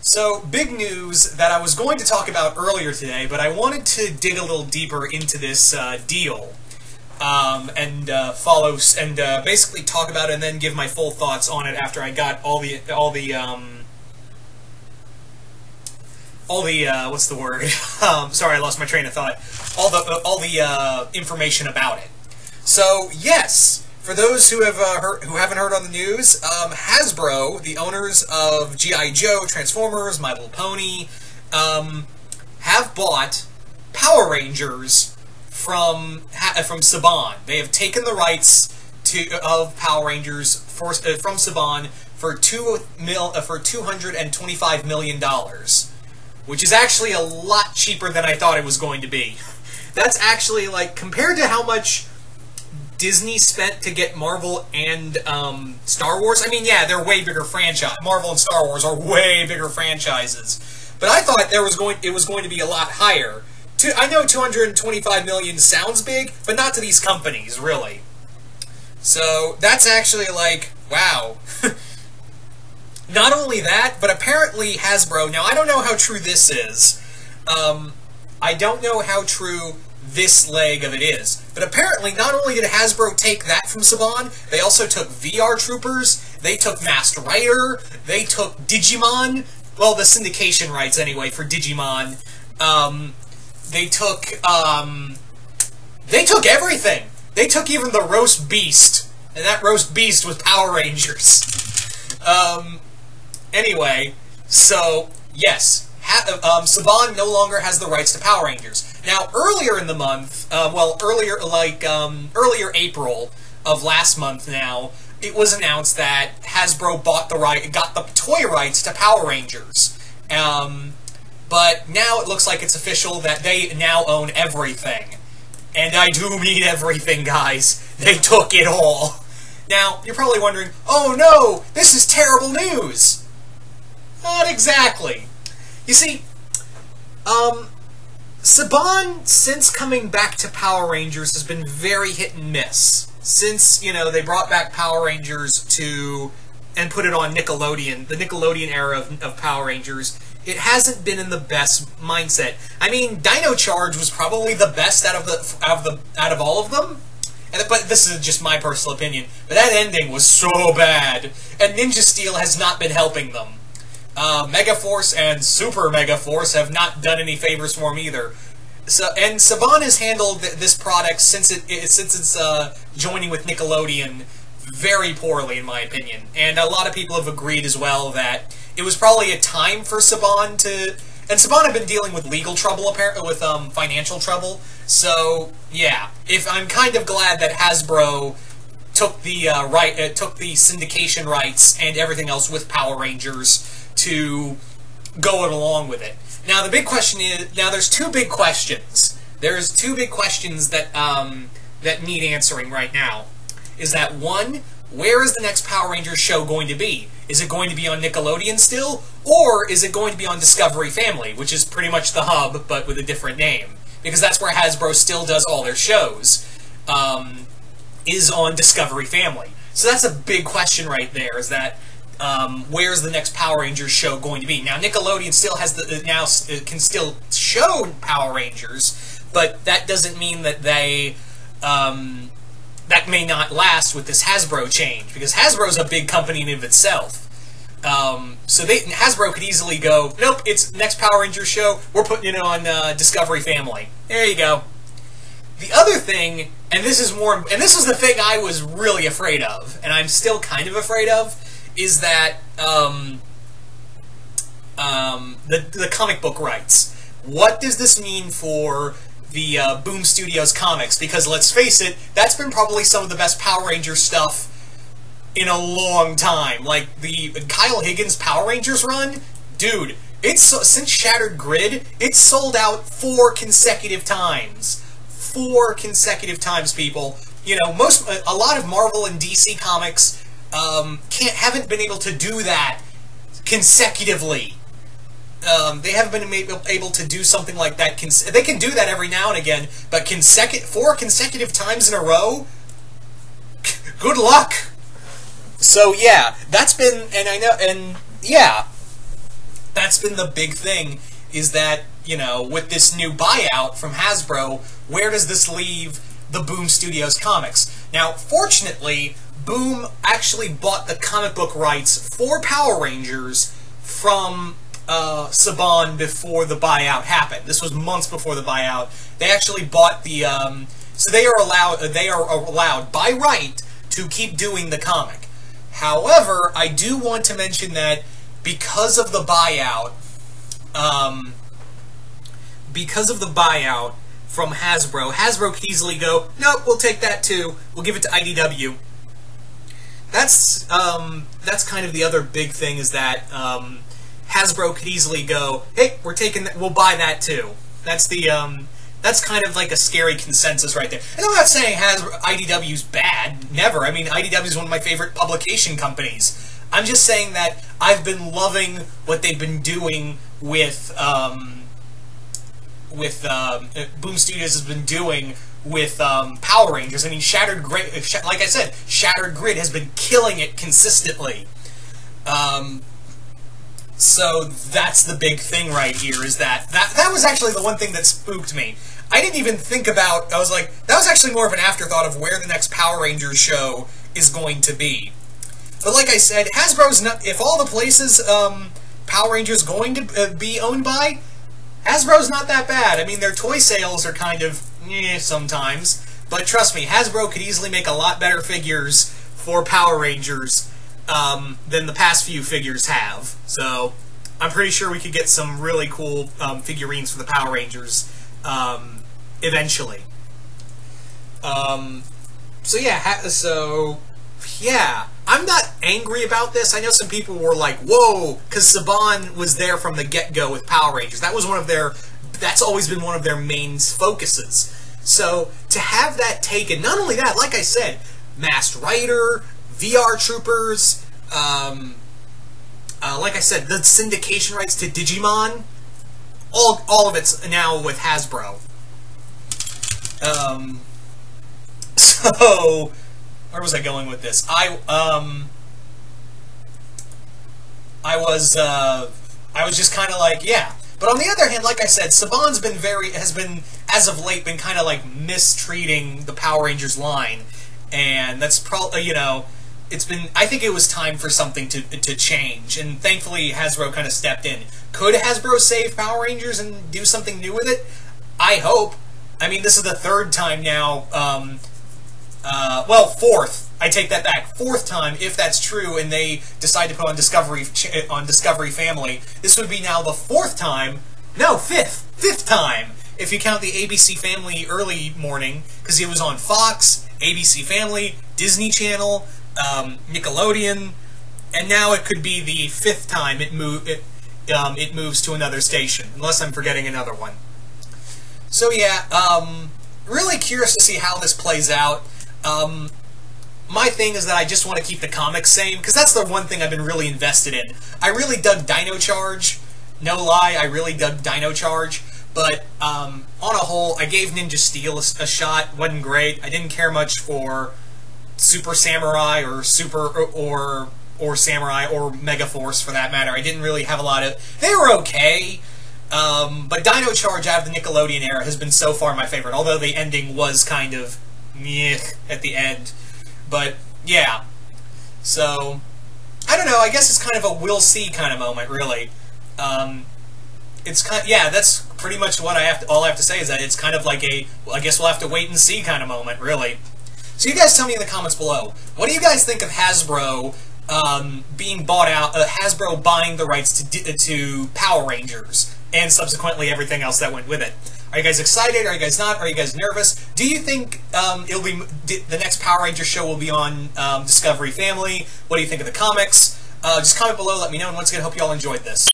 So, big news that I was going to talk about earlier today, but I wanted to dig a little deeper into this deal and basically talk about it and then give my full thoughts on it after I got all the what's the word? Sorry, I lost my train of thought. All the information about it. So, yes. For those who haven't heard on the news, Hasbro, the owners of G.I. Joe, Transformers, My Little Pony, have bought Power Rangers from Saban. They have taken the rights of Power Rangers from Saban for $225 million, which is actually a lot cheaper than I thought it was going to be. That's actually, like, compared to how much Disney spent to get Marvel and Star Wars. I mean, yeah, they're way bigger franchise. Marvel and Star Wars are way bigger franchises. But I thought it was going to be a lot higher. I know 225 million sounds big, but not to these companies, really. So that's actually like, wow. Not only that, but apparently Hasbro. Now I don't know how true this is. I don't know how true this leg of it is. But apparently, not only did Hasbro take that from Saban, they also took VR Troopers, they took Masked Rider, they took Digimon, well, the syndication rights anyway for Digimon. They took everything. They took even the Roast Beast, and that Roast Beast was Power Rangers. Anyway, so, yes. Saban no longer has the rights to Power Rangers. Now, earlier in the month, earlier April of last month now, it was announced that Hasbro got the toy rights to Power Rangers. But now it looks like it's official that they now own everything. And I do mean everything, guys. They took it all. Now, you're probably wondering, oh no, this is terrible news. Not exactly. You see, Saban, since coming back to Power Rangers, has been very hit and miss. Since, you know, they brought back Power Rangers and put it on Nickelodeon, the Nickelodeon era of Power Rangers, it hasn't been in the best mindset. I mean, Dino Charge was probably the best out of all of them. But this is just my personal opinion. But that ending was so bad, and Ninja Steel has not been helping them. Megaforce and Super Megaforce have not done any favors for him either. And Saban has handled this product since it's joining with Nickelodeon very poorly, in my opinion. And a lot of people have agreed as well that it was probably a time for Saban to. And Saban have been dealing with legal trouble, apparently, with financial trouble. So yeah, I'm kind of glad that Hasbro took the syndication rights and everything else with Power Rangers to go along with it. Now the big question is, there's two big questions. There's two big questions that that need answering right now. Is that one, where is the next Power Rangers show going to be? Is it going to be on Nickelodeon still, or is it going to be on Discovery Family, which is pretty much the hub but with a different name? Because that's where Hasbro still does all their shows. Is on Discovery Family. So that's a big question right there. Is that where's the next Power Rangers show going to be? Now Nickelodeon still has can still show Power Rangers, but that doesn't mean that they that may not last with this Hasbro change, because Hasbro's a big company in and of itself. So Hasbro could easily go, nope, it's next Power Rangers show, we're putting it on Discovery Family. There you go. The other thing, and this is the thing I was really afraid of, and I'm still kind of afraid of, is that the comic book rights. What does this mean for the Boom Studios comics? Because let's face it, that's been probably some of the best Power Rangers stuff in a long time. Like the Kyle Higgins Power Rangers run, dude. Since Shattered Grid, it's sold out 4 consecutive times. 4 consecutive times, people. You know, a lot of Marvel and DC comics haven't been able to do that consecutively. They haven't been able to do something like that. They can do that every now and again, but 4 consecutive times in a row? Good luck! So yeah, that's been, and I know, and yeah, that's been the big thing, is that, you know, with this new buyout from Hasbro, where does this leave the Boom Studios comics? Now, fortunately, Boom actually bought the comic book rights for Power Rangers from Saban before the buyout happened. This was months before the buyout. They actually bought the, so they are allowed by right to keep doing the comic. However, I do want to mention that because of the buyout from Hasbro, Hasbro could easily go, nope, we'll take that too. We'll give it to IDW. That's kind of the other big thing, is that Hasbro could easily go, hey, we'll buy that too. That's kind of like a scary consensus right there. And I'm not saying IDW's bad, never. I mean, IDW is one of my favorite publication companies. I'm just saying that I've been loving what they've been doing with Boom Studios has been doing with Power Rangers. I mean, Shattered Grid, like I said, Shattered Grid has been killing it consistently. So that's the big thing right here, is that was actually the one thing that spooked me. I didn't even think about, I was like, that was actually more of an afterthought of where the next Power Rangers show is going to be. But like I said, Hasbro's not, if all the places Power Rangers going to be owned by, Hasbro's not that bad. I mean, their toy sales are kind of sometimes, but trust me, Hasbro could easily make a lot better figures for Power Rangers than the past few figures have. So I'm pretty sure we could get some really cool figurines for the Power Rangers eventually. So yeah, I'm not angry about this. I know some people were like, whoa, because Saban was there from the get-go with Power Rangers. That's always been one of their main focuses. So to have that taken, not only that, like I said, Masked Rider, VR Troopers, like I said, the syndication rights to Digimon, all of it's now with Hasbro. So where was I going with this? I was just kind of like, yeah. But on the other hand, like I said, Saban's has been, as of late, been kind of like mistreating the Power Rangers line. And that's probably, you know, I think it was time for something to change. And thankfully, Hasbro kind of stepped in. Could Hasbro save Power Rangers and do something new with it? I hope. I mean, this is the third time now, well, fourth. I take that back. Fourth time, if that's true, and they decide to put on Discovery Family. This would be now the fourth time. No, fifth time, if you count the ABC Family early morning, because it was on Fox, ABC Family, Disney Channel, Nickelodeon, and now it could be the fifth time it moves to another station, unless I'm forgetting another one. So yeah, really curious to see how this plays out. My thing is that I just want to keep the comics same, because that's the one thing I've been really invested in. I really dug Dino Charge. No lie, I really dug Dino Charge. But on a whole, I gave Ninja Steel a shot. Wasn't great. I didn't care much for Super Samurai or Samurai or Mega Force for that matter. I didn't really have a lot of. They were okay. But Dino Charge out of the Nickelodeon era has been so far my favorite. Although the ending was kind of meh at the end. But, yeah. So, I don't know, I guess it's kind of a we'll see kind of moment, really. It's kind of, yeah, that's pretty much what all I have to say, is that it's kind of like well, I guess we'll have to wait and see kind of moment, really. So you guys tell me in the comments below, what do you guys think of Hasbro being bought out, Hasbro buying the rights to Power Rangers, and subsequently everything else that went with it? Are you guys excited? Are you guys not? Are you guys nervous? Do you think the next Power Rangers show will be on Discovery Family? What do you think of the comics? Just comment below, let me know, and once again, hope you all enjoyed this.